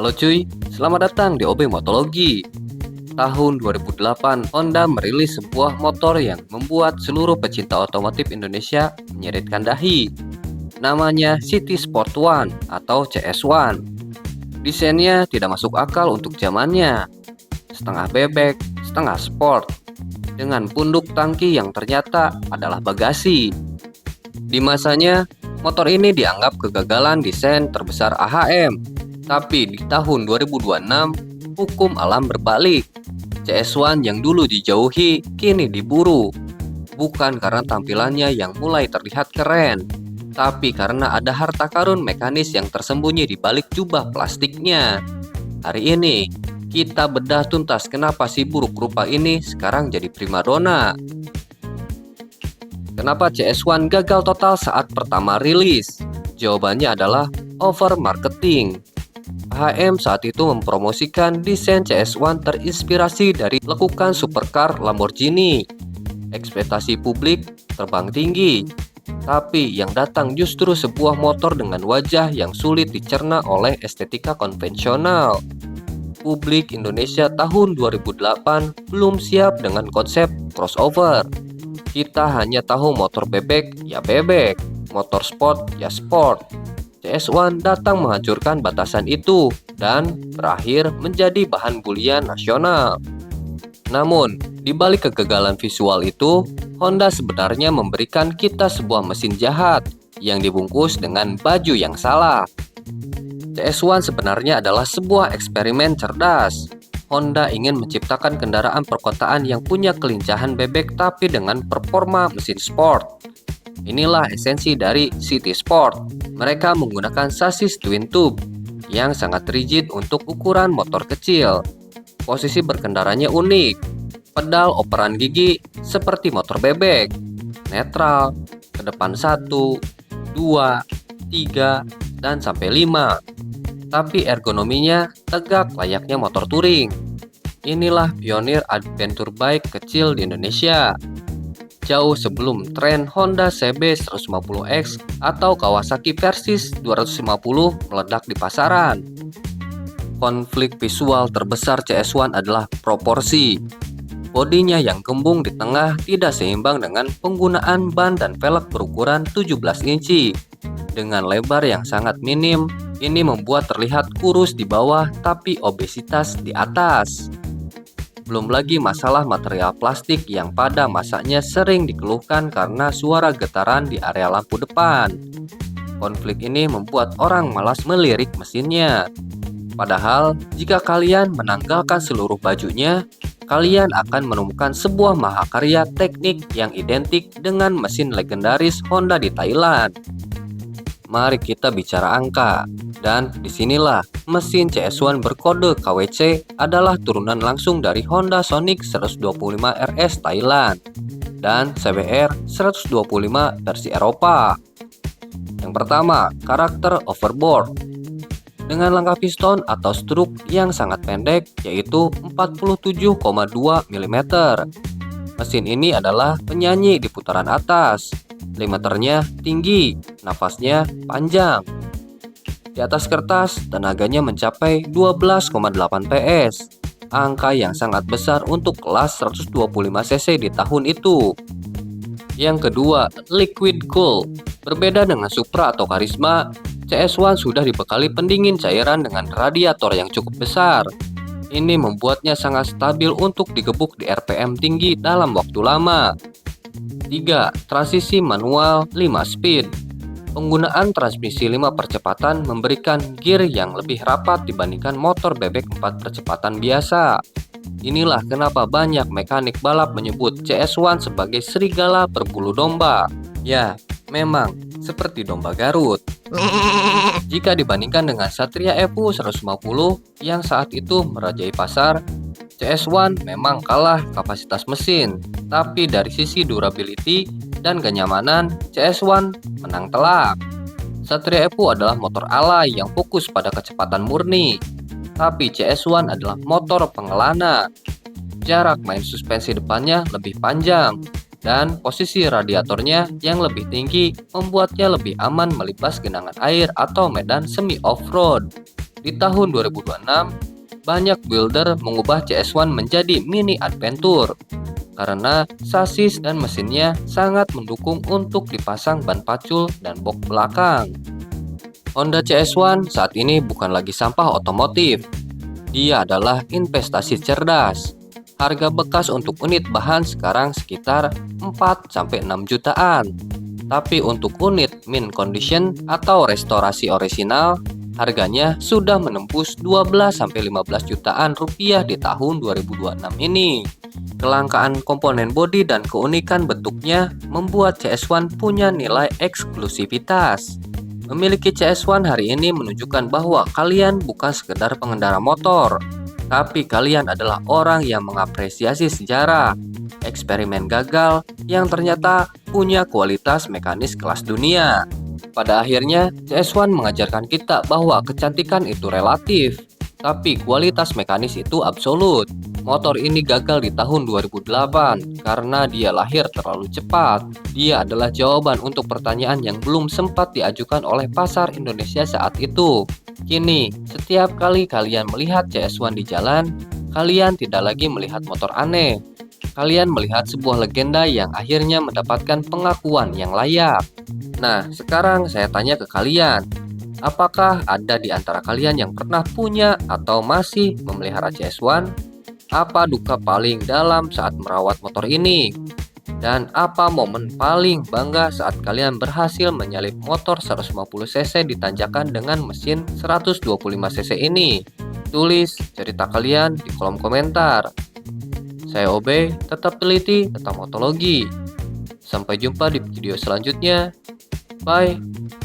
Halo cuy, selamat datang di OB Motologi. Tahun 2008, Honda merilis sebuah motor yang membuat seluruh pecinta otomotif Indonesia menyeretkan dahi. Namanya City Sport One atau CS1. Desainnya tidak masuk akal untuk zamannya. Setengah bebek, setengah sport. Dengan punduk tangki yang ternyata adalah bagasi. Di masanya, motor ini dianggap kegagalan desain terbesar AHM. Tapi di tahun 2026, hukum alam berbalik. CS1 yang dulu dijauhi, kini diburu. Bukan karena tampilannya yang mulai terlihat keren, tapi karena ada harta karun mekanis yang tersembunyi di balik jubah plastiknya. Hari ini, kita bedah tuntas kenapa si buruk rupa ini sekarang jadi primadona. Kenapa CS1 gagal total saat pertama rilis? Jawabannya adalah over marketing. AHM saat itu mempromosikan desain CS1 terinspirasi dari lekukan supercar Lamborghini. Ekspektasi publik terbang tinggi, tapi yang datang justru sebuah motor dengan wajah yang sulit dicerna oleh estetika konvensional. Publik Indonesia tahun 2008 belum siap dengan konsep crossover. Kita hanya tahu motor bebek ya bebek, motor sport ya sport. CS1 datang menghancurkan batasan itu dan berakhir menjadi bahan bulian nasional. Namun, di balik kegagalan visual itu, Honda sebenarnya memberikan kita sebuah mesin jahat yang dibungkus dengan baju yang salah. CS1 sebenarnya adalah sebuah eksperimen cerdas. Honda ingin menciptakan kendaraan perkotaan yang punya kelincahan bebek tapi dengan performa mesin sport. Inilah esensi dari City Sport. Mereka menggunakan sasis twin tube yang sangat rigid untuk ukuran motor kecil. Posisi berkendaranya unik. Pedal operan gigi seperti motor bebek. Netral, ke depan 1, 2, 3, dan sampai 5. Tapi ergonominya tegak layaknya motor touring. Inilah pionir adventure bike kecil di Indonesia. Jauh sebelum tren Honda CB 150X atau Kawasaki Versys 250 meledak di pasaran. Konflik visual terbesar CS1 adalah proporsi. Bodinya yang kembung di tengah tidak seimbang dengan penggunaan ban dan velg berukuran 17 inci. Dengan lebar yang sangat minim, ini membuat terlihat kurus di bawah tapi obesitas di atas. Belum lagi masalah material plastik yang pada masanya sering dikeluhkan karena suara getaran di area lampu depan. Konflik ini membuat orang malas melirik mesinnya. Padahal, jika kalian menanggalkan seluruh bajunya, kalian akan menemukan sebuah mahakarya teknik yang identik dengan mesin legendaris Honda di Thailand. Mari kita bicara angka, dan disinilah mesin CS1 berkode KWC adalah turunan langsung dari Honda Sonic 125 RS Thailand dan CBR 125 versi Eropa. Yang pertama, karakter overboard. Dengan langkah piston atau struk yang sangat pendek yaitu 47,2 mm. Mesin ini adalah penyanyi di putaran atas. Diameternya tinggi, nafasnya panjang. Di atas kertas, tenaganya mencapai 12,8 PS. Angka yang sangat besar untuk kelas 125 cc di tahun itu. Yang kedua, liquid cool. Berbeda dengan Supra atau Karisma, CS1 sudah dibekali pendingin cairan dengan radiator yang cukup besar. Ini membuatnya sangat stabil untuk digebuk di RPM tinggi dalam waktu lama. 3. Transisi manual 5 speed. Penggunaan transmisi 5 percepatan memberikan gear yang lebih rapat dibandingkan motor bebek 4 percepatan biasa. Inilah kenapa banyak mekanik balap menyebut CS1 sebagai serigala berbulu domba. Ya, memang seperti domba Garut. Jika dibandingkan dengan Satria Evo 150 yang saat itu merajai pasar, CS1 memang kalah kapasitas mesin, tapi dari sisi durability dan kenyamanan, CS1 menang telak. Satria Evo adalah motor alay yang fokus pada kecepatan murni, tapi CS1 adalah motor pengelana. Jarak main suspensi depannya lebih panjang, dan posisi radiatornya yang lebih tinggi membuatnya lebih aman melibas genangan air atau medan semi off-road. Di tahun 2026, banyak builder mengubah CS1 menjadi mini adventure karena sasis dan mesinnya sangat mendukung untuk dipasang ban pacul dan box belakang. Honda CS1 saat ini bukan lagi sampah otomotif. Dia adalah investasi cerdas. Harga bekas untuk unit bahan sekarang sekitar 4-6 jutaan. Tapi untuk unit mint condition atau restorasi orisinal, harganya sudah menembus 12-15 jutaan rupiah di tahun 2026 ini. Kelangkaan komponen bodi dan keunikan bentuknya membuat CS1 punya nilai eksklusivitas. Memiliki CS1 hari ini menunjukkan bahwa kalian bukan sekedar pengendara motor, tapi kalian adalah orang yang mengapresiasi sejarah, eksperimen gagal yang ternyata punya kualitas mekanis kelas dunia. Pada akhirnya, CS1 mengajarkan kita bahwa kecantikan itu relatif, tapi kualitas mekanis itu absolut. Motor ini gagal di tahun 2008 karena dia lahir terlalu cepat. Dia adalah jawaban untuk pertanyaan yang belum sempat diajukan oleh pasar Indonesia saat itu. Kini, setiap kali kalian melihat CS1 di jalan, kalian tidak lagi melihat motor aneh. Kalian melihat sebuah legenda yang akhirnya mendapatkan pengakuan yang layak. Nah, sekarang saya tanya ke kalian, apakah ada di antara kalian yang pernah punya atau masih memelihara CS1? Apa duka paling dalam saat merawat motor ini? Dan apa momen paling bangga saat kalian berhasil menyalip motor 150cc di tanjakan dengan mesin 125cc ini? Tulis cerita kalian di kolom komentar. Saya Obe, tetap teliti tentang motologi. Sampai jumpa di video selanjutnya. Bye.